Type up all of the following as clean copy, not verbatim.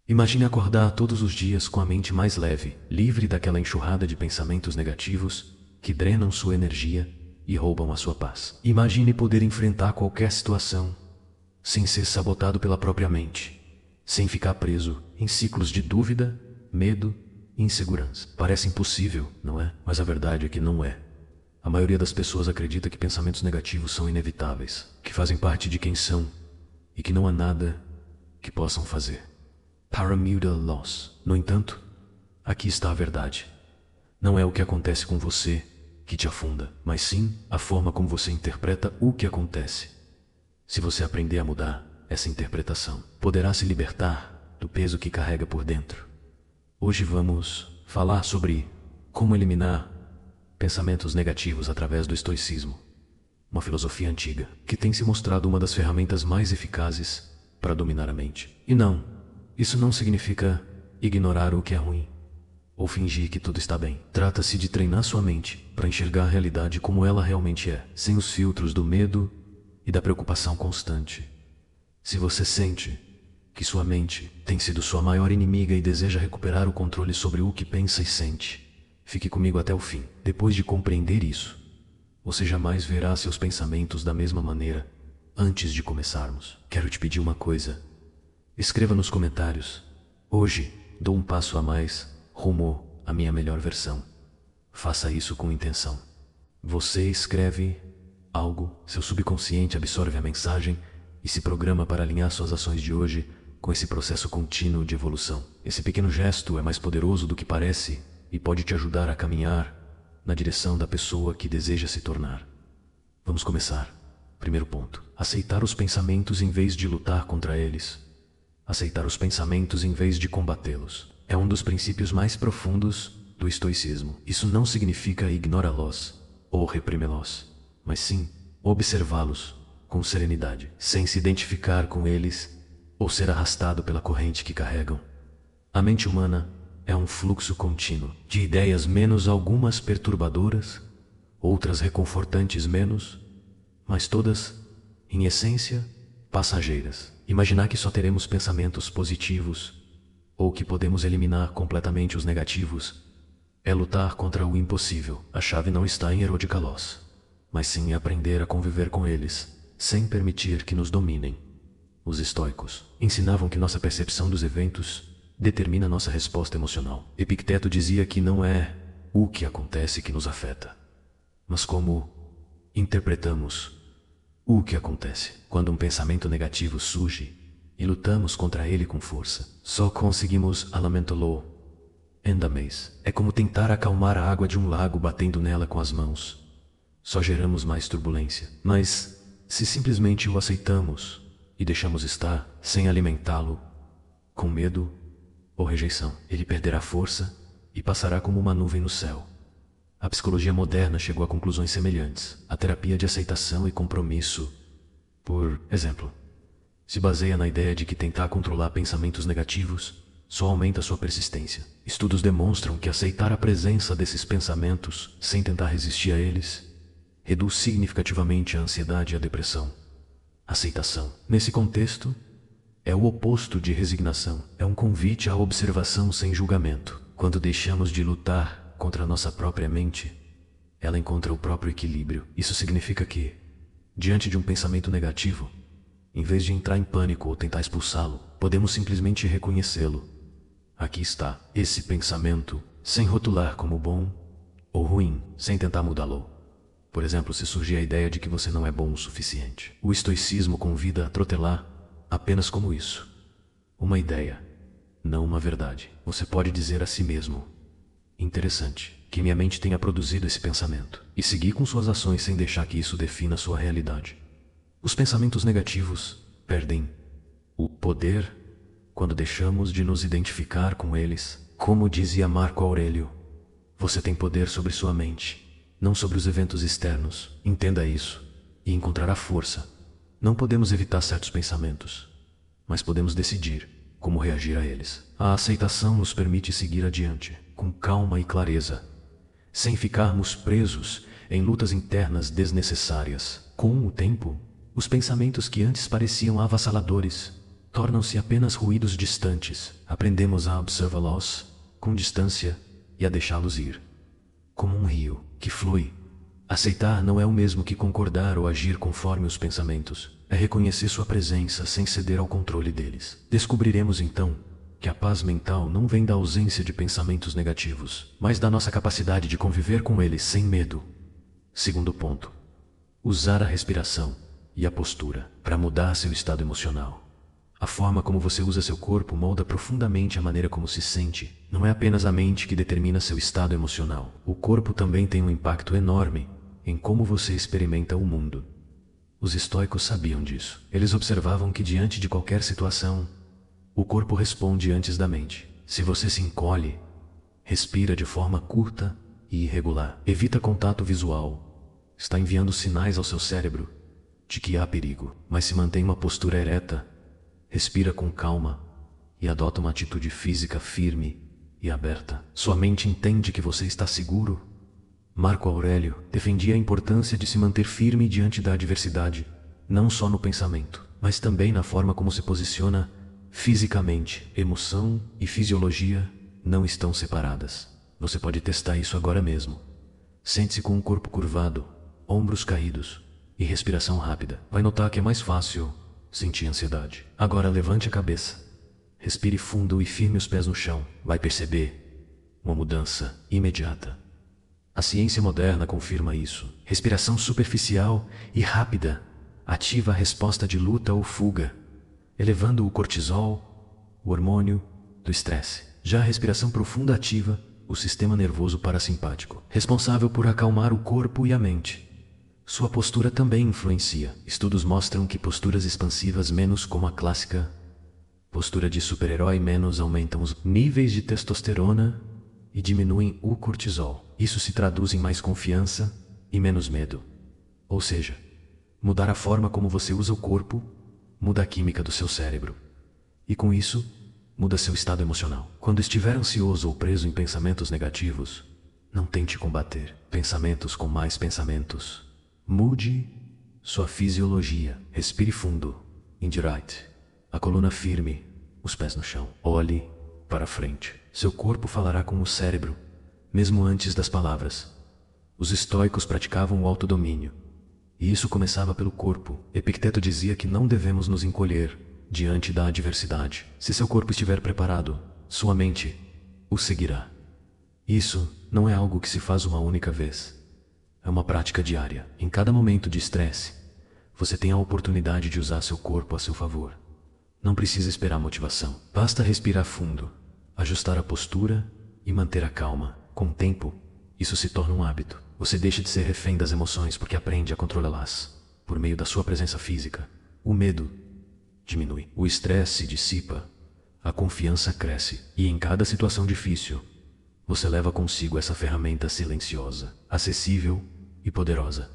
Imagine acordar todos os dias com a mente mais leve, livre daquela enxurrada de pensamentos negativos que drenam sua energia e roubam a sua paz. Imagine poder enfrentar qualquer situação sem ser sabotado pela própria mente, sem ficar preso em ciclos de dúvida, medo e insegurança. Parece impossível, não é? Mas a verdade é que não é. A maioria das pessoas acredita que pensamentos negativos são inevitáveis, que fazem parte de quem são e que não há nada que possam fazer. Paramuda Loss. No entanto, aqui está a verdade. Não é o que acontece com você que te afunda, mas sim a forma como você interpreta o que acontece. Se você aprender a mudar essa interpretação, poderá se libertar do peso que carrega por dentro. Hoje vamos falar sobre como eliminar pensamentos negativos através do estoicismo, uma filosofia antiga que tem se mostrado uma das ferramentas mais eficazes para dominar a mente. E não, isso não significa ignorar o que é ruim ou fingir que tudo está bem. Trata-se de treinar sua mente para enxergar a realidade como ela realmente é, sem os filtros do medo e da preocupação constante. Se você sente que sua mente tem sido sua maior inimiga e deseja recuperar o controle sobre o que pensa e sente, fique comigo até o fim. Depois de compreender isso, você jamais verá seus pensamentos da mesma maneira. Antes de começarmos, quero te pedir uma coisa. Escreva nos comentários: hoje dou um passo a mais rumo à minha melhor versão. Faça isso com intenção. Você escreve algo, seu subconsciente absorve a mensagem e se programa para alinhar suas ações de hoje com esse processo contínuo de evolução. Esse pequeno gesto é mais poderoso do que parece e pode te ajudar a caminhar na direção da pessoa que deseja se tornar. Vamos começar. Primeiro ponto: aceitar os pensamentos em vez de lutar contra eles. Aceitar os pensamentos em vez de combatê-los é um dos princípios mais profundos do estoicismo. Isso não significa ignorá-los ou reprimê-los, mas sim observá-los com serenidade, sem se identificar com eles ou ser arrastado pela corrente que carregam. A mente humana é um fluxo contínuo de ideias, menos algumas perturbadoras, outras reconfortantes menos, mas todas, em essência, passageiras. Imaginar que só teremos pensamentos positivos ou que podemos eliminar completamente os negativos é lutar contra o impossível. A chave não está em erodicá-los, mas sim em aprender a conviver com eles, sem permitir que nos dominem. Os estoicos ensinavam que nossa percepção dos eventos determina nossa resposta emocional. Epicteto dizia que não é o que acontece que nos afeta, mas como interpretamos o que acontece. Quando um pensamento negativo surge e lutamos contra ele com força, só conseguimos alamentá-lo. Endames. É como tentar acalmar a água de um lago batendo nela com as mãos. Só geramos mais turbulência. Mas, se simplesmente o aceitamos e deixamos estar, sem alimentá-lo, com medo ou rejeição, ele perderá força e passará como uma nuvem no céu. A psicologia moderna chegou a conclusões semelhantes. A terapia de aceitação e compromisso, por exemplo, se baseia na ideia de que tentar controlar pensamentos negativos só aumenta sua persistência. Estudos demonstram que aceitar a presença desses pensamentos, sem tentar resistir a eles, reduz significativamente a ansiedade e a depressão. Aceitação, nesse contexto, é o oposto de resignação. É um convite à observação sem julgamento. Quando deixamos de lutar contra a nossa própria mente, ela encontra o próprio equilíbrio. Isso significa que, diante de um pensamento negativo, em vez de entrar em pânico ou tentar expulsá-lo, podemos simplesmente reconhecê-lo. Aqui está esse pensamento, sem rotular como bom ou ruim, sem tentar mudá-lo. Por exemplo, se surgir a ideia de que você não é bom o suficiente, o estoicismo convida a trotelar apenas como isso: uma ideia, não uma verdade. Você pode dizer a si mesmo: interessante que minha mente tenha produzido esse pensamento, e seguir com suas ações sem deixar que isso defina sua realidade. Os pensamentos negativos perdem o poder quando deixamos de nos identificar com eles. Como dizia Marco Aurélio, você tem poder sobre sua mente, não sobre os eventos externos. Entenda isso e encontrará força. Não podemos evitar certos pensamentos, mas podemos decidir como reagir a eles. A aceitação nos permite seguir adiante, com calma e clareza, sem ficarmos presos em lutas internas desnecessárias. Com o tempo, os pensamentos que antes pareciam avassaladores tornam-se apenas ruídos distantes. Aprendemos a observá-los com distância e a deixá-los ir, como um rio que flui. Aceitar não é o mesmo que concordar ou agir conforme os pensamentos. É reconhecer sua presença sem ceder ao controle deles. Descobriremos então que a paz mental não vem da ausência de pensamentos negativos, mas da nossa capacidade de conviver com eles sem medo. Segundo ponto: usar a respiração e a postura para mudar seu estado emocional. A forma como você usa seu corpo molda profundamente a maneira como se sente. Não é apenas a mente que determina seu estado emocional. O corpo também tem um impacto enorme em como você experimenta o mundo. Os estoicos sabiam disso. Eles observavam que diante de qualquer situação, o corpo responde antes da mente. Se você se encolhe, respira de forma curta e irregular, evita contato visual, está enviando sinais ao seu cérebro de que há perigo. Mas se mantém uma postura ereta, respira com calma e adota uma atitude física firme e aberta, sua mente entende que você está seguro. Marco Aurélio defendia a importância de se manter firme diante da adversidade, não só no pensamento, mas também na forma como se posiciona fisicamente. Emoção e fisiologia não estão separadas. Você pode testar isso agora mesmo. Sente-se com o corpo curvado, ombros caídos e respiração rápida. Vai notar que é mais fácil sentir ansiedade. Agora levante a cabeça, respire fundo e firme os pés no chão. Vai perceber uma mudança imediata. A ciência moderna confirma isso. Respiração superficial e rápida ativa a resposta de luta ou fuga, elevando o cortisol, o hormônio do estresse. Já a respiração profunda ativa o sistema nervoso parasimpático, responsável por acalmar o corpo e a mente. Sua postura também influencia. Estudos mostram que posturas expansivas menos, como a clássica postura de super-herói, menos aumentam os níveis de testosterona e diminuem o cortisol. Isso se traduz em mais confiança e menos medo. Ou seja, mudar a forma como você usa o corpo muda a química do seu cérebro. E com isso, muda seu estado emocional. Quando estiver ansioso ou preso em pensamentos negativos, não tente combater pensamentos com mais pensamentos. Mude sua fisiologia. Respire fundo, indirect, a coluna firme, os pés no chão. Olhe para frente. Seu corpo falará com o cérebro, mesmo antes das palavras. Os estoicos praticavam o autodomínio, e isso começava pelo corpo. Epicteto dizia que não devemos nos encolher diante da adversidade. Se seu corpo estiver preparado, sua mente o seguirá. Isso não é algo que se faz uma única vez. É uma prática diária. Em cada momento de estresse, você tem a oportunidade de usar seu corpo a seu favor. Não precisa esperar motivação. Basta respirar fundo, ajustar a postura e manter a calma. Com o tempo, isso se torna um hábito. Você deixa de ser refém das emoções porque aprende a controlá-las. Por meio da sua presença física, o medo diminui, o estresse se dissipa, a confiança cresce. E em cada situação difícil, você leva consigo essa ferramenta silenciosa, acessível e poderosa: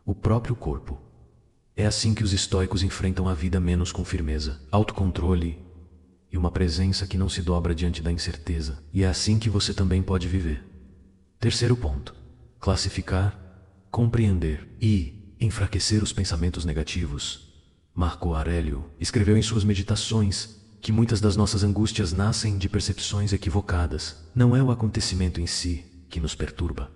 o próprio corpo. É assim que os estoicos enfrentam a vida, menos com firmeza, autocontrole e uma presença que não se dobra diante da incerteza. E é assim que você também pode viver. Terceiro ponto: classificar, compreender e enfraquecer os pensamentos negativos. Marco Aurélio escreveu em suas meditações que muitas das nossas angústias nascem de percepções equivocadas. Não é o acontecimento em si que nos perturba,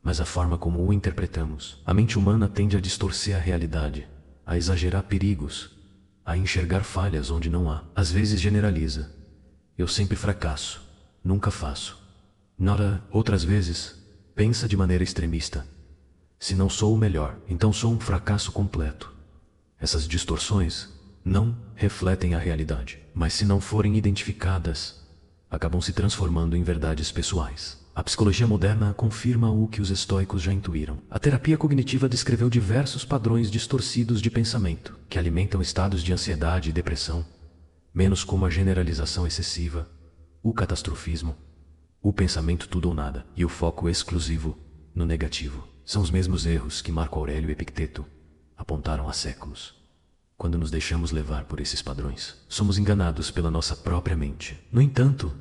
mas a forma como o interpretamos. A mente humana tende a distorcer a realidade, a exagerar perigos, a enxergar falhas onde não há. Às vezes generaliza: eu sempre fracasso, nunca faço nada. Outras vezes, pensa de maneira extremista: se não sou o melhor, então sou um fracasso completo. Essas distorções não refletem a realidade, mas se não forem identificadas, acabam se transformando em verdades pessoais. A psicologia moderna confirma o que os estoicos já intuíram. A terapia cognitiva descreveu diversos padrões distorcidos de pensamento, que alimentam estados de ansiedade e depressão, menos como a generalização excessiva, o catastrofismo, o pensamento tudo ou nada e o foco exclusivo no negativo. São os mesmos erros que Marco Aurélio e Epicteto apontaram há séculos. Quando nos deixamos levar por esses padrões, somos enganados pela nossa própria mente. No entanto,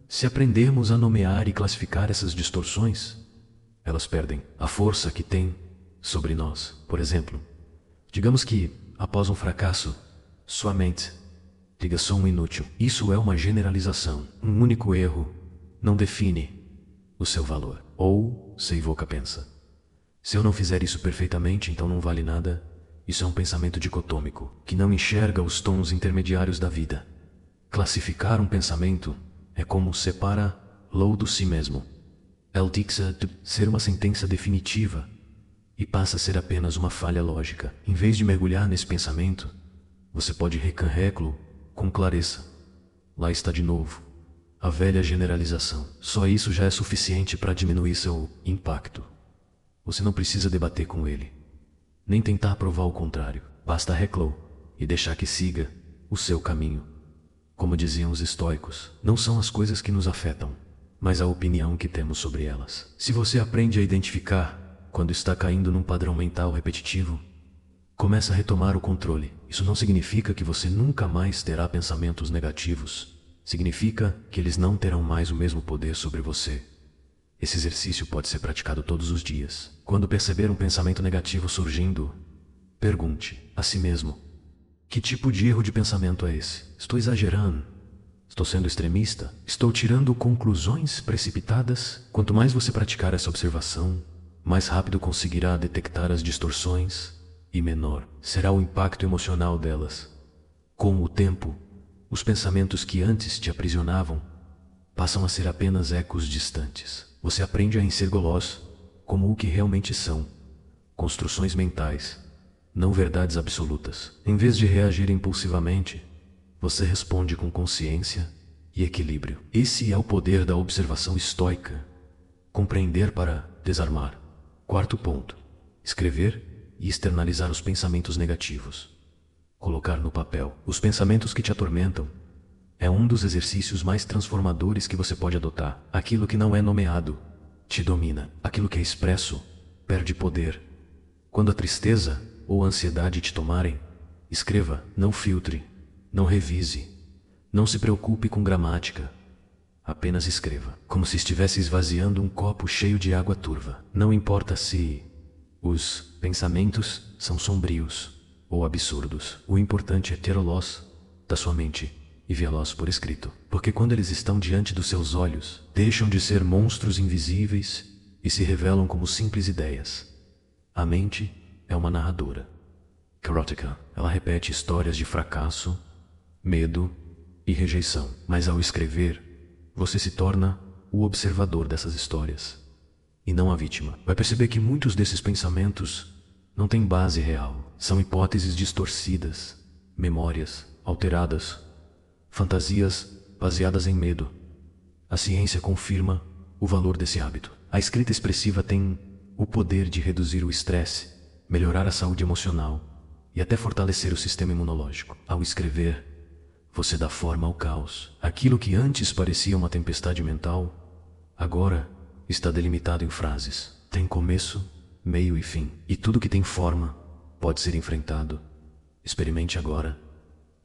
se aprendermos a nomear e classificar essas distorções, elas perdem a força que têm sobre nós. Por exemplo, digamos que, após um fracasso, sua mente Diga só um inútil. Isso é uma generalização. Um único erro não define o seu valor. Ou, Seivoka pensa, se eu não fizer isso perfeitamente, então não vale nada. Isso é um pensamento dicotômico, que não enxerga os tons intermediários da vida. Classificar um pensamento é como separa-lo do si mesmo. Ele deixa de ser uma sentença definitiva e passa a ser apenas uma falha lógica. Em vez de mergulhar nesse pensamento, você pode recarregá-lo com clareza. Lá está de novo a velha generalização. Só isso já é suficiente para diminuir seu impacto. Você não precisa debater com ele, nem tentar provar o contrário. Basta reclô e deixar que siga o seu caminho. Como diziam os estoicos, não são as coisas que nos afetam, mas a opinião que temos sobre elas. Se você aprende a identificar quando está caindo num padrão mental repetitivo, começa a retomar o controle. Isso não significa que você nunca mais terá pensamentos negativos. Significa que eles não terão mais o mesmo poder sobre você. Esse exercício pode ser praticado todos os dias. Quando perceber um pensamento negativo surgindo, pergunte a si mesmo: que tipo de erro de pensamento é esse? Estou exagerando? Estou sendo extremista? Estou tirando conclusões precipitadas? Quanto mais você praticar essa observação, mais rápido conseguirá detectar as distorções e menor será o impacto emocional delas. Com o tempo, os pensamentos que antes te aprisionavam passam a ser apenas ecos distantes. Você aprende a enxergá-los como o que realmente são: construções mentais, não verdades absolutas. Em vez de reagir impulsivamente, você responde com consciência e equilíbrio. Esse é o poder da observação estoica. Compreender para desarmar. Quarto ponto: escrever e externalizar os pensamentos negativos. Colocar no papel os pensamentos que te atormentam é um dos exercícios mais transformadores que você pode adotar. Aquilo que não é nomeado te domina. Aquilo que é expresso perde poder. Quando a tristeza ou a ansiedade te tomarem, escreva. Não filtre, não revise, não se preocupe com gramática. Apenas escreva, como se estivesse esvaziando um copo cheio de água turva. Não importa se os pensamentos são sombrios ou absurdos. O importante é ter-los da sua mente e vê-los por escrito. Porque quando eles estão diante dos seus olhos, deixam de ser monstros invisíveis e se revelam como simples ideias. A mente é uma narradora. Karotica, ela repete histórias de fracasso, medo e rejeição. Mas ao escrever, você se torna o observador dessas histórias e não a vítima. Vai perceber que muitos desses pensamentos não têm base real. São hipóteses distorcidas, memórias alteradas, fantasias baseadas em medo. A ciência confirma o valor desse hábito. A escrita expressiva tem o poder de reduzir o estresse, melhorar a saúde emocional e até fortalecer o sistema imunológico. Ao escrever, você dá forma ao caos. Aquilo que antes parecia uma tempestade mental, agora está delimitado em frases. Tem começo, meio e fim. E tudo que tem forma pode ser enfrentado. Experimente agora.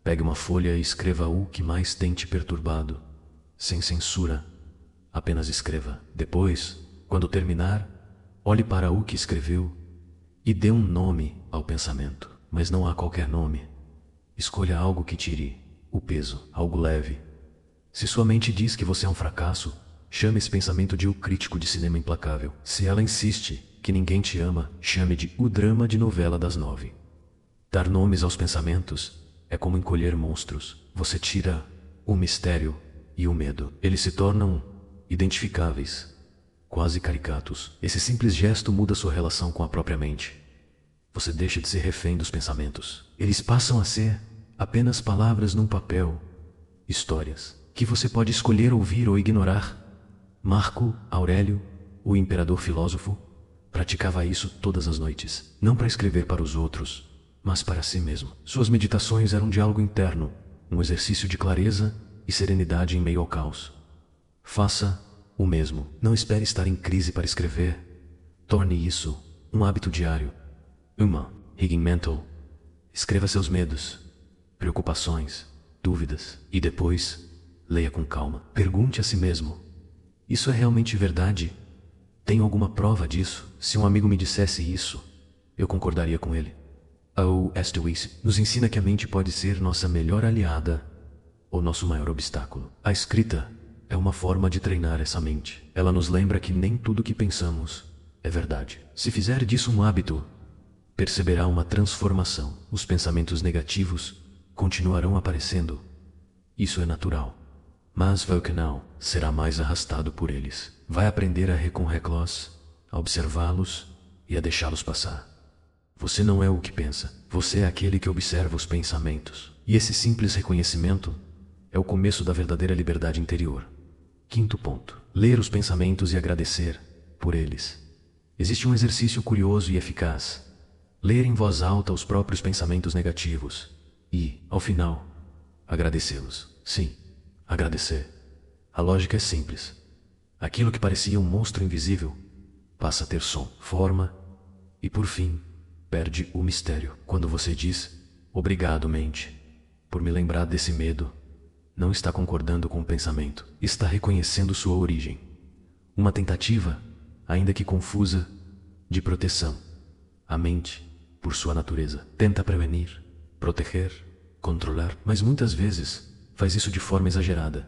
Pegue uma folha e escreva o que mais tem te perturbado. Sem censura. Apenas escreva. Depois, quando terminar, olhe para o que escreveu e dê um nome ao pensamento. Mas não há qualquer nome. Escolha algo que tire o peso, algo leve. Se sua mente diz que você é um fracasso, chame esse pensamento de o crítico de cinema implacável. Se ela insiste que ninguém te ama, chame de o drama de novela das 9. Dar nomes aos pensamentos é como encolher monstros. Você tira o mistério e o medo. Eles se tornam identificáveis, quase caricatos. Esse simples gesto muda sua relação com a própria mente. Você deixa de ser refém dos pensamentos. Eles passam a ser apenas palavras num papel, histórias que você pode escolher ouvir ou ignorar. Marco Aurélio, o imperador filósofo, praticava isso todas as noites, não para escrever para os outros, mas para si mesmo. Suas meditações eram um diálogo interno, um exercício de clareza e serenidade em meio ao caos. Faça o mesmo. Não espere estar em crise para escrever. Torne isso um hábito diário. Higgin Mental. Escreva seus medos, preocupações, dúvidas e depois leia com calma. Pergunte a si mesmo: isso é realmente verdade? Tenho alguma prova disso? Se um amigo me dissesse isso, eu concordaria com ele. A O.S. Lewis nos ensina que a mente pode ser nossa melhor aliada o nosso maior obstáculo. A escrita é uma forma de treinar essa mente. Ela nos lembra que nem tudo que pensamos é verdade. Se fizer disso um hábito, perceberá uma transformação. Os pensamentos negativos continuarão aparecendo. Isso é natural. Mas Vulcanal será mais arrastado por eles. Vai aprender a reconhecê-los, a observá-los e a deixá-los passar. Você não é o que pensa. Você é aquele que observa os pensamentos. E esse simples reconhecimento é o começo da verdadeira liberdade interior. Quinto ponto. Ler os pensamentos e agradecer por eles. Existe um exercício curioso e eficaz. Ler em voz alta os próprios pensamentos negativos e, ao final, agradecê-los. Sim, agradecer. A lógica é simples. Aquilo que parecia um monstro invisível passa a ter som, forma e, por fim, perde o mistério. Quando você diz, obrigado, mente, por me lembrar desse medo, não está concordando com o pensamento. Está reconhecendo sua origem. Uma tentativa, ainda que confusa, de proteção. A mente, por sua natureza, tenta prevenir, proteger, controlar, mas muitas vezes faz isso de forma exagerada,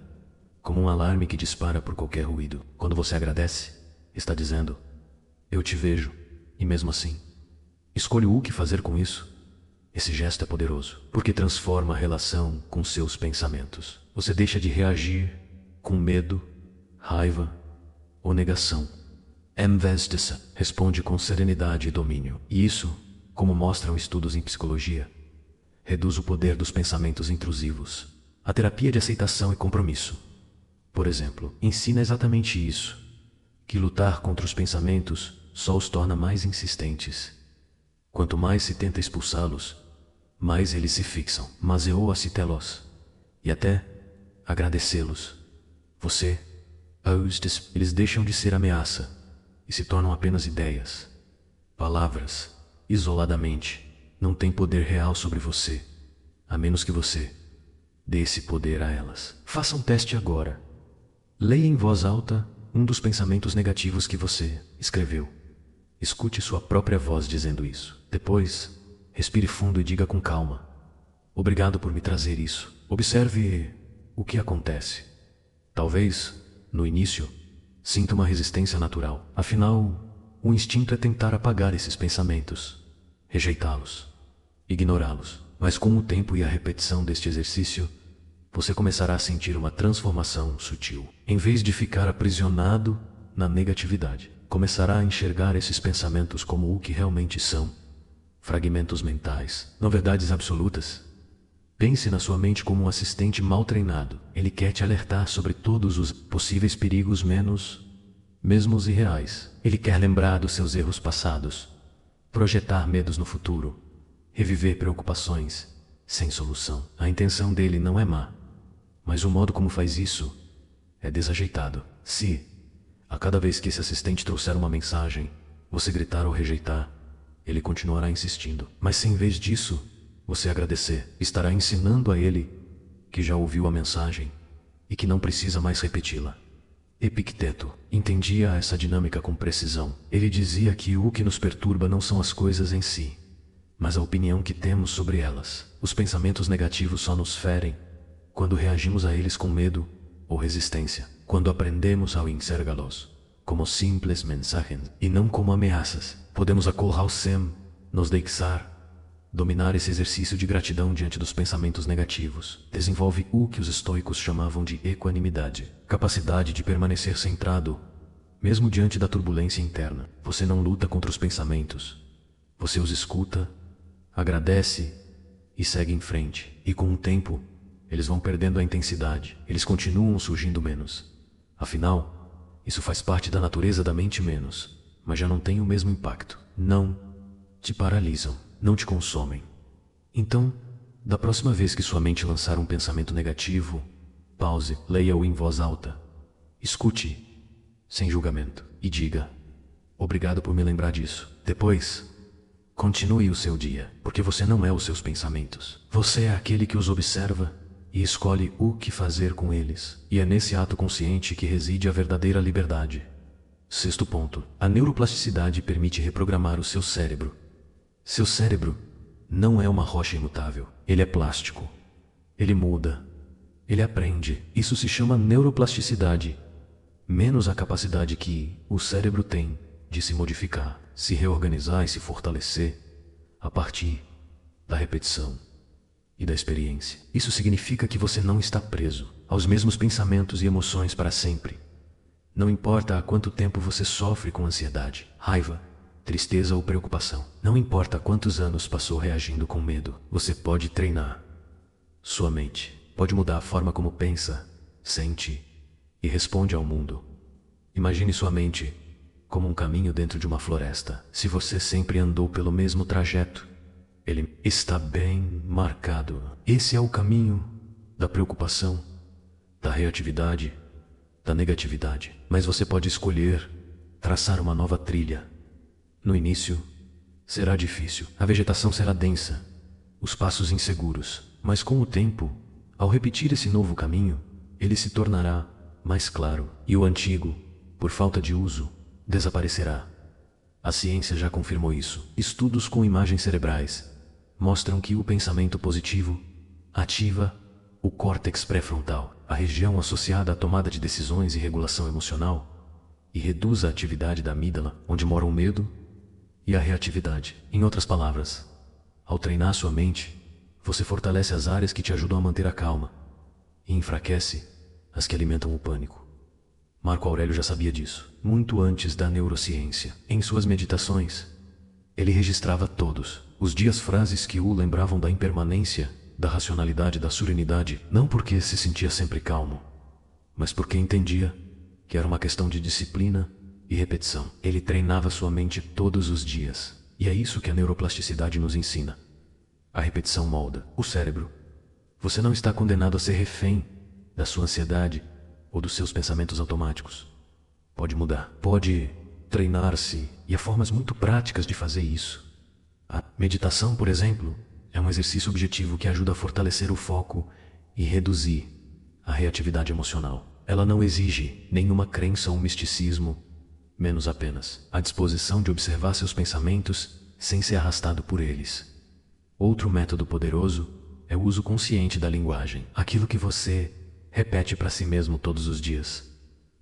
como um alarme que dispara por qualquer ruído. Quando você agradece, está dizendo, eu te vejo, e mesmo assim, escolho o que fazer com isso. Esse gesto é poderoso, porque transforma a relação com seus pensamentos. Você deixa de reagir com medo, raiva ou negação. Em vez disso, responde com serenidade e domínio. E isso, como mostram estudos em psicologia, reduz o poder dos pensamentos intrusivos. A terapia de aceitação e compromisso, por exemplo, ensina exatamente isso, que lutar contra os pensamentos só os torna mais insistentes. Quanto mais se tenta expulsá-los, mais eles se fixam. Mas eu aceitá-los e até agradecê-los. Eles deixam de ser ameaça e se tornam apenas ideias. Palavras, isoladamente, não têm poder real sobre você, a menos que você dê esse poder a elas. Faça um teste agora. Leia em voz alta um dos pensamentos negativos que você escreveu. Escute sua própria voz dizendo isso. Depois, respire fundo e diga com calma, obrigado por me trazer isso. Observe o que acontece. Talvez, no início, sinta uma resistência natural. Afinal, o instinto é tentar apagar esses pensamentos, rejeitá-los, ignorá-los. Mas com o tempo e a repetição deste exercício, você começará a sentir uma transformação sutil. Em vez de ficar aprisionado na negatividade, começará a enxergar esses pensamentos como o que realmente são. Fragmentos mentais, não verdades absolutas. Pense na sua mente como um assistente mal treinado. Ele quer te alertar sobre todos os possíveis perigos mesmo os irreais. Ele quer lembrar dos seus erros passados, projetar medos no futuro, reviver preocupações sem solução. A intenção dele não é má, mas o modo como faz isso é desajeitado. Se, a cada vez que esse assistente trouxer uma mensagem, você gritar ou rejeitar, ele continuará insistindo. Mas se em vez disso, você agradecer, estará ensinando a ele que já ouviu a mensagem e que não precisa mais repeti-la. Epicteto entendia essa dinâmica com precisão. Ele dizia que o que nos perturba não são as coisas em si, mas a opinião que temos sobre elas. Os pensamentos negativos só nos ferem quando reagimos a eles com medo ou resistência. Quando aprendemos a enxergá-los como simples mensagens e não como ameaças, podemos acolher-los, nos deixar dominar. Esse exercício de gratidão diante dos pensamentos negativos desenvolve o que os estoicos chamavam de equanimidade, capacidade de permanecer centrado, mesmo diante da turbulência interna. Você não luta contra os pensamentos, você os escuta, agradece e segue em frente. E com o tempo, eles vão perdendo a intensidade, eles continuam surgindo menos. Afinal, isso faz parte da natureza da mente menos, mas já não tem o mesmo impacto. Não te paralisam, não te consomem. Então, da próxima vez que sua mente lançar um pensamento negativo, pause, leia-o em voz alta, escute, sem julgamento, e diga, obrigado por me lembrar disso. Depois, continue o seu dia, porque você não é os seus pensamentos. Você é aquele que os observa e escolhe o que fazer com eles. E é nesse ato consciente que reside a verdadeira liberdade. Sexto ponto. A neuroplasticidade permite reprogramar o seu cérebro. Seu cérebro não é uma rocha imutável. Ele é plástico. Ele muda, Ele aprende. Isso se chama neuroplasticidade. Menos a capacidade que o cérebro tem de se modificar, se reorganizar e se fortalecer a partir da repetição e da experiência. Isso significa que você não está preso aos mesmos pensamentos e emoções para sempre. Não importa há quanto tempo você sofre com ansiedade, raiva, tristeza ou preocupação. Não importa quantos anos passou reagindo com medo. Você pode treinar sua mente. Pode mudar a forma como pensa, sente e responde ao mundo. Imagine sua mente como um caminho dentro de uma floresta. Se você sempre andou pelo mesmo trajeto, ele está bem marcado. Esse é o caminho da preocupação, da reatividade, da negatividade. Mas você pode escolher traçar uma nova trilha. No início, será difícil. A vegetação será densa, os passos inseguros. Mas com o tempo, ao repetir esse novo caminho, ele se tornará mais claro. E o antigo, por falta de uso, desaparecerá. A ciência já confirmou isso. Estudos com imagens cerebrais mostram que o pensamento positivo ativa o córtex pré-frontal, a região associada à tomada de decisões e regulação emocional, e reduz a atividade da amígdala, onde mora o medo e a reatividade. Em outras palavras, ao treinar sua mente, você fortalece as áreas que te ajudam a manter a calma e enfraquece as que alimentam o pânico. Marco Aurélio já sabia disso, muito antes da neurociência. Em suas meditações, ele registrava todos os dias frases que o lembravam da impermanência, da racionalidade, da serenidade, não porque se sentia sempre calmo, mas porque entendia que era uma questão de disciplina e repetição. Ele treinava sua mente todos os dias, e é isso que a neuroplasticidade nos ensina. A repetição molda o cérebro. Você não está condenado a ser refém da sua ansiedade ou dos seus pensamentos automáticos. Pode mudar, pode treinar-se, e há formas muito práticas de fazer isso. A meditação, por exemplo, é um exercício objetivo que ajuda a fortalecer o foco e reduzir a reatividade emocional. Ela não exige nenhuma crença ou misticismo, menos apenas a disposição de observar seus pensamentos sem ser arrastado por eles. Outro método poderoso é o uso consciente da linguagem. Aquilo que você repete para si mesmo todos os dias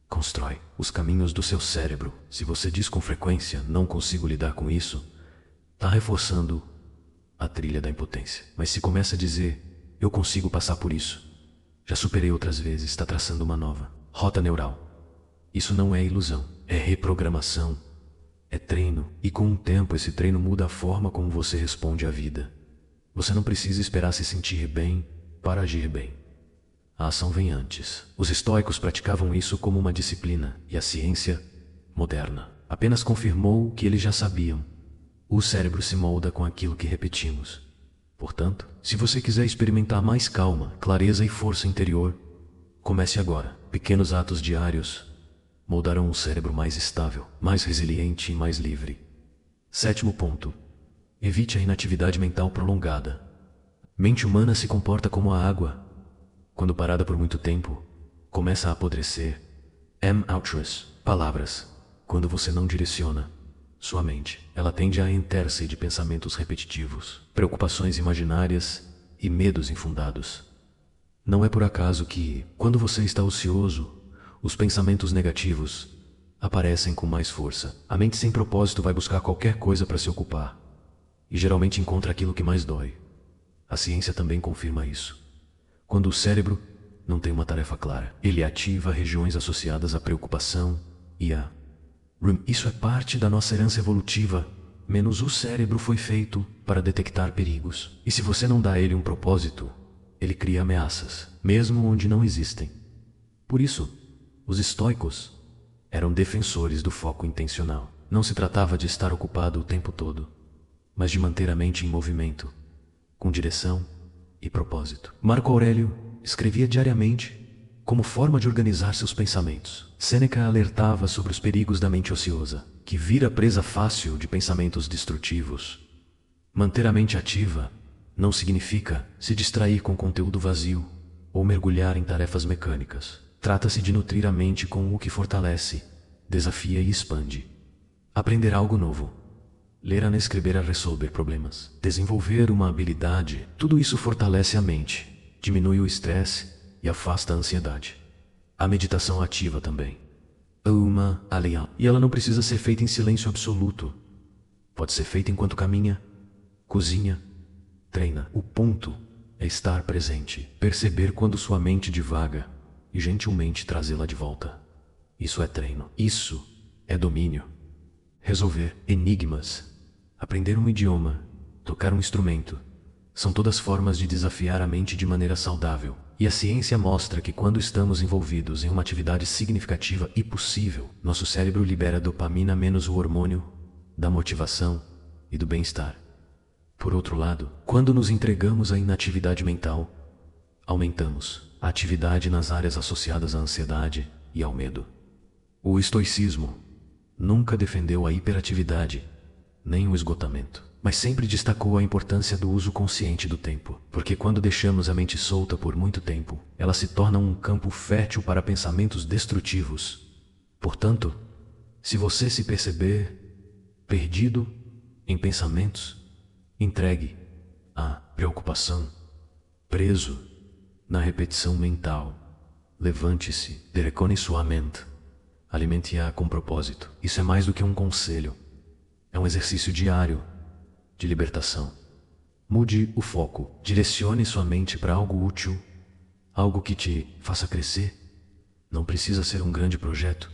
constrói os caminhos do seu cérebro. Se você diz com frequência, não consigo lidar com isso, está reforçando a trilha da impotência. Mas se começa a dizer, eu consigo passar por isso, já superei outras vezes, está traçando uma nova rota neural. Isso não é ilusão, é reprogramação, é treino. E com o tempo esse treino muda a forma como você responde à vida. Você não precisa esperar se sentir bem para agir bem. A ação vem antes. Os estoicos praticavam isso como uma disciplina, e a ciência moderna apenas confirmou o que eles já sabiam. O cérebro se molda com aquilo que repetimos. Portanto, se você quiser experimentar mais calma, clareza e força interior, comece agora. Pequenos atos diários moldarão um cérebro mais estável, mais resiliente e mais livre. 7º ponto. Evite a inatividade mental prolongada. Mente humana se comporta como a água. Quando parada por muito tempo, começa a apodrecer. Outrus. Palavras. Quando você não direciona sua mente, ela tende a encher-se de pensamentos repetitivos, preocupações imaginárias e medos infundados. Não é por acaso que, quando você está ocioso, os pensamentos negativos aparecem com mais força. A mente sem propósito vai buscar qualquer coisa para se ocupar, e geralmente encontra aquilo que mais dói. A ciência também confirma isso. Quando o cérebro não tem uma tarefa clara, ele ativa regiões associadas à preocupação e a REM. Isso é parte da nossa herança evolutiva, menos o cérebro foi feito para detectar perigos. E se você não dá a ele um propósito, ele cria ameaças, mesmo onde não existem. Por isso, os estoicos eram defensores do foco intencional. Não se tratava de estar ocupado o tempo todo, mas de manter a mente em movimento, com direção e propósito. Marco Aurélio escrevia diariamente como forma de organizar seus pensamentos. Sêneca alertava sobre os perigos da mente ociosa, que vira presa fácil de pensamentos destrutivos. Manter a mente ativa não significa se distrair com conteúdo vazio ou mergulhar em tarefas mecânicas. Trata-se de nutrir a mente com o que fortalece, desafia e expande. Aprender algo novo. Ler a escrever a resolver problemas. Desenvolver uma habilidade. Tudo isso fortalece a mente, diminui o estresse e afasta a ansiedade. A meditação ativa também. Uma aliança. E ela não precisa ser feita em silêncio absoluto. Pode ser feita enquanto caminha, cozinha, treina. O ponto é estar presente, perceber quando sua mente divaga e gentilmente trazê-la de volta. Isso é treino. Isso é domínio. Resolver enigmas, aprender um idioma, tocar um instrumento, são todas formas de desafiar a mente de maneira saudável. E a ciência mostra que quando estamos envolvidos em uma atividade significativa e possível, nosso cérebro libera dopamina menos o hormônio da motivação e do bem-estar. Por outro lado, quando nos entregamos à inatividade mental, aumentamos a atividade nas áreas associadas à ansiedade e ao medo. O estoicismo nunca defendeu a hiperatividade, nem o esgotamento, mas sempre destacou a importância do uso consciente do tempo, porque quando deixamos a mente solta por muito tempo, ela se torna um campo fértil para pensamentos destrutivos. Portanto, se você se perceber perdido em pensamentos, entregue à preocupação, preso na repetição mental, levante-se, direcione sua mente, alimente-a com propósito. Isso é mais do que um conselho, é um exercício diário de libertação. Mude o foco, direcione sua mente para algo útil, algo que te faça crescer. Não precisa ser um grande projeto,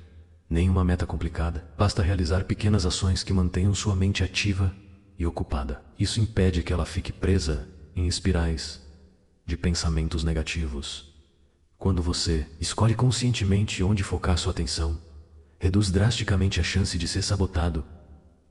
nem uma meta complicada. Basta realizar pequenas ações que mantenham sua mente ativa e ocupada. Isso impede que ela fique presa em espirais de pensamentos negativos. Quando você escolhe conscientemente onde focar sua atenção, reduz drasticamente a chance de ser sabotado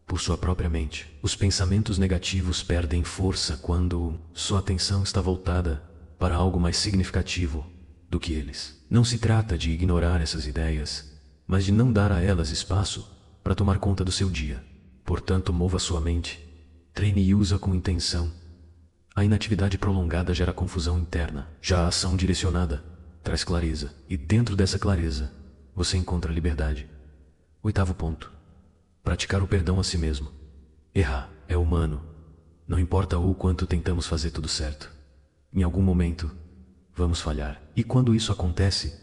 por sua própria mente. Os pensamentos negativos perdem força quando sua atenção está voltada para algo mais significativo do que eles. Não se trata de ignorar essas ideias, mas de não dar a elas espaço para tomar conta do seu dia. Portanto, mova sua mente, treine e usa com intenção. A inatividade prolongada gera confusão interna. Já a ação direcionada traz clareza, e dentro dessa clareza, você encontra liberdade. 8º ponto. Praticar o perdão a si mesmo. Errar é humano. Não importa o quanto tentamos fazer tudo certo. Em algum momento, vamos falhar. E quando isso acontece,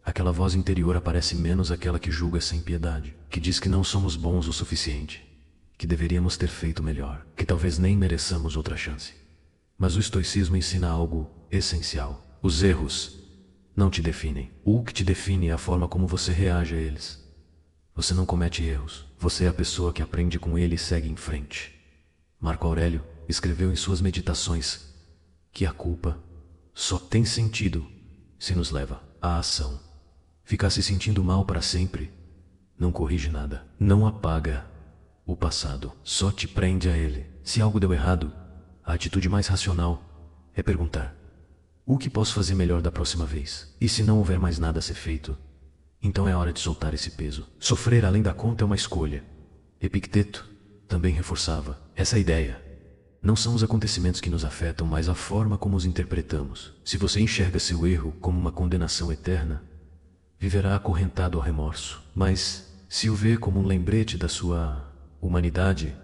aquela voz interior aparece menos aquela que julga sem piedade, que diz que não somos bons o suficiente, que deveríamos ter feito melhor, que talvez nem mereçamos outra chance. Mas o estoicismo ensina algo essencial. Os erros não te definem. O que te define é a forma como você reage a eles. Você não comete erros. Você é a pessoa que aprende com ele e segue em frente. Marco Aurélio escreveu em suas meditações que a culpa só tem sentido se nos leva à ação. Ficar se sentindo mal para sempre não corrige nada. Não apaga o passado. Só te prende a ele. Se algo deu errado, a atitude mais racional é perguntar: o que posso fazer melhor da próxima vez? E se não houver mais nada a ser feito, então é hora de soltar esse peso. Sofrer além da conta é uma escolha. Epicteto também reforçava essa ideia. Não são os acontecimentos que nos afetam, mas a forma como os interpretamos. Se você enxerga seu erro como uma condenação eterna, viverá acorrentado ao remorso. Mas se o vê como um lembrete da sua humanidade,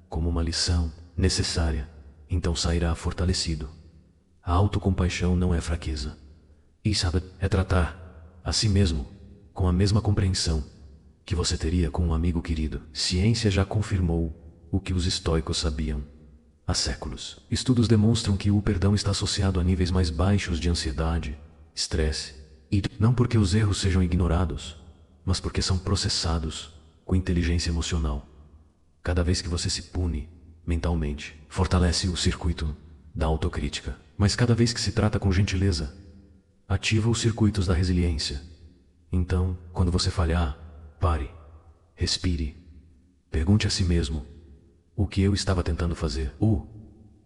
como uma lição necessária, então sairá fortalecido. A autocompaixão não é fraqueza. E sabe, é tratar a si mesmo com a mesma compreensão que você teria com um amigo querido. Ciência já confirmou o que os estoicos sabiam há séculos. Estudos demonstram que o perdão está associado a níveis mais baixos de ansiedade, estresse, e não porque os erros sejam ignorados, mas porque são processados com inteligência emocional. Cada vez que você se pune mentalmente, fortalece o circuito da autocrítica. Mas cada vez que se trata com gentileza, ativa os circuitos da resiliência. Então, quando você falhar, pare, respire, pergunte a si mesmo: o que eu estava tentando fazer? O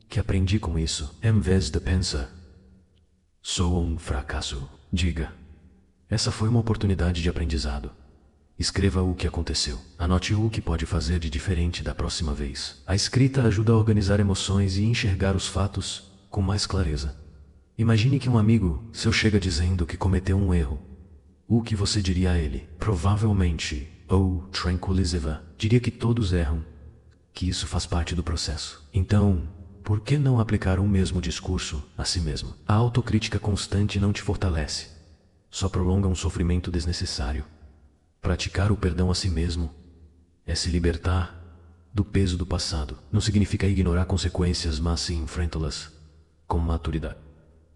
que aprendi com isso? Em vez de pensar: sou um fracasso, diga: essa foi uma oportunidade de aprendizado. Escreva o que aconteceu. Anote o que pode fazer de diferente da próxima vez. A escrita ajuda a organizar emoções e enxergar os fatos com mais clareza. Imagine que um amigo seu chega dizendo que cometeu um erro. O que você diria a ele? Provavelmente, ou tranquilizava, diria que todos erram, que isso faz parte do processo. Então, Por que não aplicar o mesmo discurso a si mesmo? A autocrítica constante não te fortalece, só prolonga um sofrimento desnecessário. Praticar o perdão a si mesmo é se libertar do peso do passado. Não significa ignorar consequências, mas sim enfrentá-las com maturidade.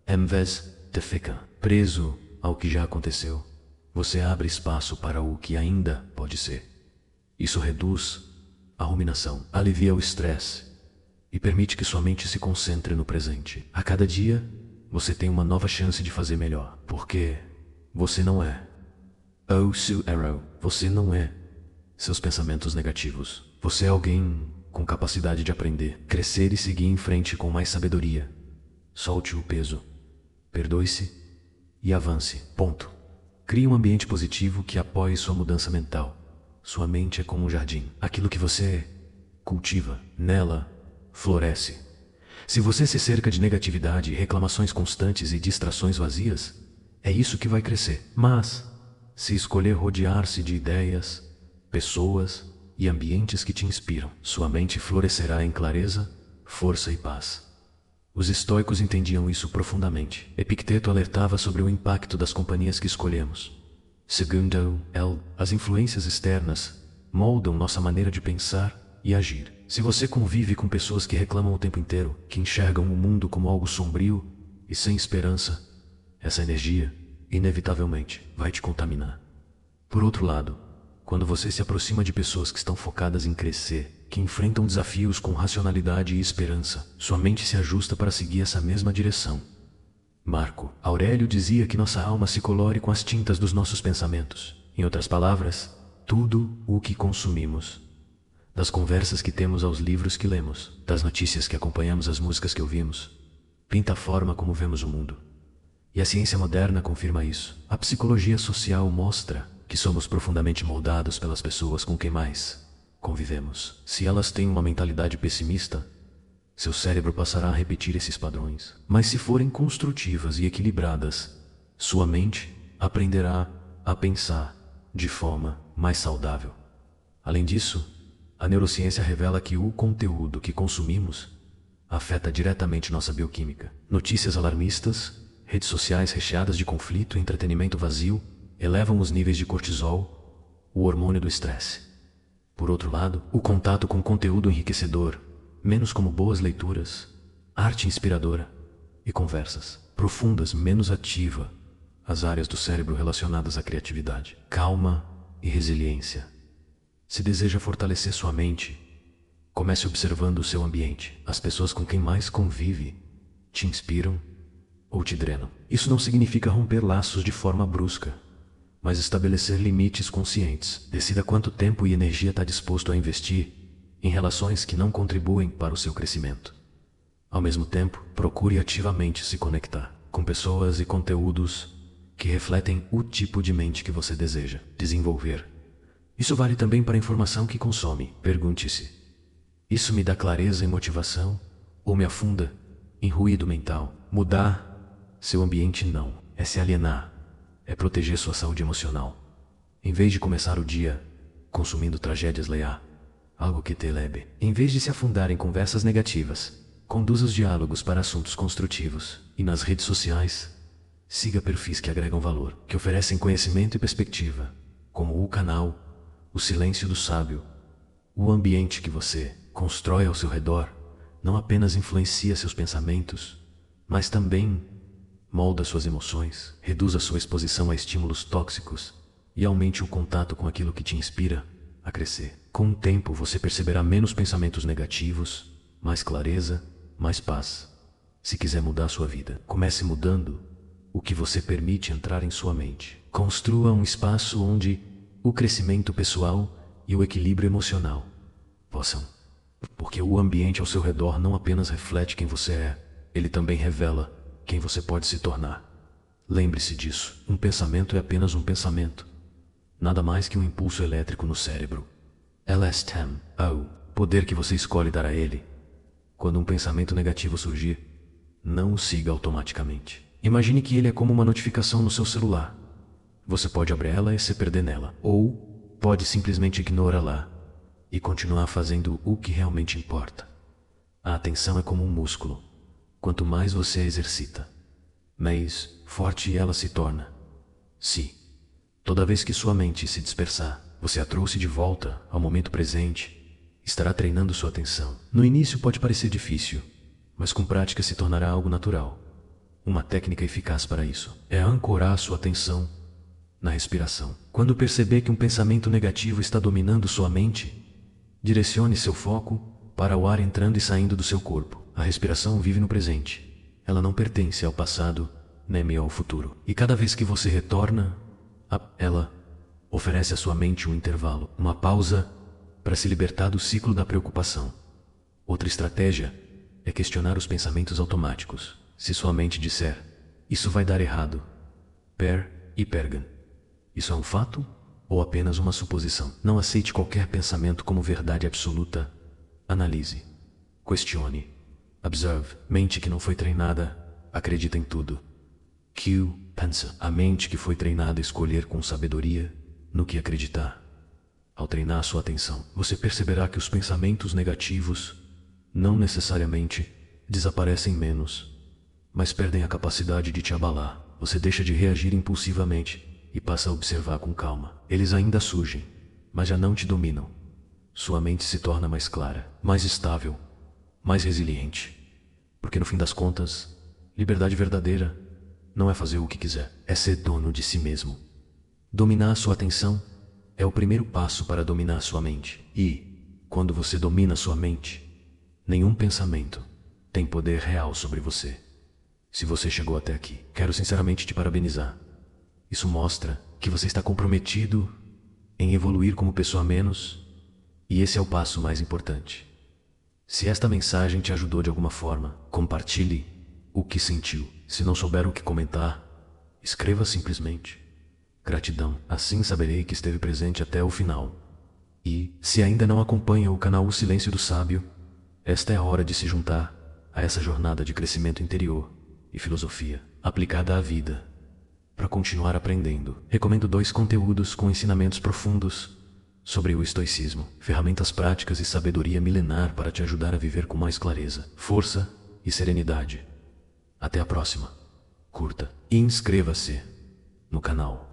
Em vez de ficar preso ao que já aconteceu, você abre espaço para o que ainda pode ser. Isso reduz a ruminação, alivia o estresse e permite que sua mente se concentre no presente. A cada dia, você tem uma nova chance de fazer melhor, porque você não é o seu erro. Você não é seus pensamentos negativos. Você é alguém com capacidade de aprender, crescer e seguir em frente com mais sabedoria. Solte o peso, perdoe-se e avance. Ponto. Crie um ambiente positivo que apoie sua mudança mental. Sua mente é como um jardim. Aquilo que você cultiva nela floresce. Se você se cerca de negatividade, reclamações constantes e distrações vazias, é isso que vai crescer. Mas, se escolher rodear-se de ideias, pessoas e ambientes que te inspiram, sua mente florescerá em clareza, força e paz. Os estoicos entendiam isso profundamente. Epicteto alertava sobre o impacto das companhias que escolhemos. Segundo ele, as influências externas moldam nossa maneira de pensar e agir. Se você convive com pessoas que reclamam o tempo inteiro, que enxergam o mundo como algo sombrio e sem esperança, essa energia, inevitavelmente, vai te contaminar. Por outro lado, quando você se aproxima de pessoas que estão focadas em crescer, que enfrentam desafios com racionalidade e esperança, sua mente se ajusta para seguir essa mesma direção. Marco Aurélio dizia que nossa alma se colore com as tintas dos nossos pensamentos. Em outras palavras, tudo o que consumimos, das conversas que temos aos livros que lemos, das notícias que acompanhamos às músicas que ouvimos, pinta a forma como vemos o mundo. E a ciência moderna confirma isso. A psicologia social mostra que somos profundamente moldados pelas pessoas com quem mais convivemos. Se elas têm uma mentalidade pessimista, seu cérebro passará a repetir esses padrões. Mas se forem construtivas e equilibradas, sua mente aprenderá a pensar de forma mais saudável. Além disso, a neurociência revela que o conteúdo que consumimos afeta diretamente nossa bioquímica. Notícias alarmistas, redes sociais recheadas de conflito e entretenimento vazio elevam os níveis de cortisol, o hormônio do estresse. Por outro lado, o contato com conteúdo enriquecedor, menos como boas leituras, arte inspiradora e conversas profundas, menos ativa as áreas do cérebro relacionadas à criatividade, calma e resiliência. Se deseja fortalecer sua mente, comece observando o seu ambiente. As pessoas com quem mais convive te inspiram ou te drenam. Isso não significa romper laços de forma brusca, mas estabelecer limites conscientes. Decida quanto tempo e energia está disposto a investir em relações que não contribuem para o seu crescimento. Ao mesmo tempo, procure ativamente se conectar com pessoas e conteúdos que refletem o tipo de mente que você deseja desenvolver. Isso vale também para a informação que consome. Pergunte-se: isso me dá clareza e motivação ou me afunda em ruído mental? Mudar seu ambiente não é se alienar, é proteger sua saúde emocional. Em vez de começar o dia consumindo tragédias, leia algo que te eleve. Em vez de se afundar em conversas negativas, conduza os diálogos para assuntos construtivos. E nas redes sociais, siga perfis que agregam valor, que oferecem conhecimento e perspectiva, como o canal O Silêncio do Sábio. O ambiente que você constrói ao seu redor não apenas influencia seus pensamentos, mas também molda suas emoções, reduza sua exposição a estímulos tóxicos e aumente o contato com aquilo que te inspira a crescer. Com o tempo, você perceberá menos pensamentos negativos, mais clareza, mais paz. Se quiser mudar sua vida, comece mudando o que você permite entrar em sua mente. Construa um espaço onde o crescimento pessoal e o equilíbrio emocional possam. Porque o ambiente ao seu redor não apenas reflete quem você é, ele também revela quem você pode se tornar. Lembre-se disso. Um pensamento é apenas um pensamento. Nada mais que um impulso elétrico no cérebro. LSTM, o poder que você escolhe dar a ele. Quando um pensamento negativo surgir, não o siga automaticamente. Imagine que ele é como uma notificação no seu celular. Você pode abrir ela e se perder nela, ou pode simplesmente ignorá-la e continuar fazendo o que realmente importa. A atenção é como um músculo. Quanto mais você a exercita, mais forte ela se torna. Se, toda vez que sua mente se dispersar, você a trouxe de volta ao momento presente, estará treinando sua atenção. No início pode parecer difícil, mas com prática se tornará algo natural. Uma técnica eficaz para isso é ancorar sua atenção na respiração. Quando perceber que um pensamento negativo está dominando sua mente, direcione seu foco para o ar entrando e saindo do seu corpo. A respiração vive no presente. Ela não pertence ao passado, nem ao futuro. E cada vez que você retorna a ela, oferece à sua mente um intervalo, uma pausa para se libertar do ciclo da preocupação. Outra estratégia é questionar os pensamentos automáticos. Se sua mente disser, isso vai dar errado, per e pergan. Isso é um fato ou apenas uma suposição? Não aceite qualquer pensamento como verdade absoluta. Analise, questione, observe. Mente que não foi treinada acredita em tudo. Q pensa. A mente que foi treinada a escolher com sabedoria no que acreditar. Ao treinar sua atenção, você perceberá que os pensamentos negativos não necessariamente desaparecem menos, mas perdem a capacidade de te abalar. Você deixa de reagir impulsivamente e passa a observar com calma. Eles ainda surgem, mas já não te dominam. Sua mente se torna mais clara, mais estável, mais resiliente. Porque no fim das contas, liberdade verdadeira não é fazer o que quiser, é ser dono de si mesmo. Dominar sua atenção é o primeiro passo para dominar sua mente. E, quando você domina sua mente, nenhum pensamento tem poder real sobre você. Se você chegou até aqui, quero sinceramente te parabenizar. Isso mostra que você está comprometido em evoluir como pessoa menos, e esse é o passo mais importante. Se esta mensagem te ajudou de alguma forma, compartilhe o que sentiu. Se não souber o que comentar, escreva simplesmente. Gratidão, assim saberei que esteve presente até o final. E, se ainda não acompanha o canal O Silêncio do Sábio, esta é a hora de se juntar a essa jornada de crescimento interior e filosofia aplicada à vida. Para continuar aprendendo, recomendo 2 conteúdos com ensinamentos profundos sobre o estoicismo, ferramentas práticas e sabedoria milenar para te ajudar a viver com mais clareza, força e serenidade. Até a próxima. Curta e inscreva-se no canal.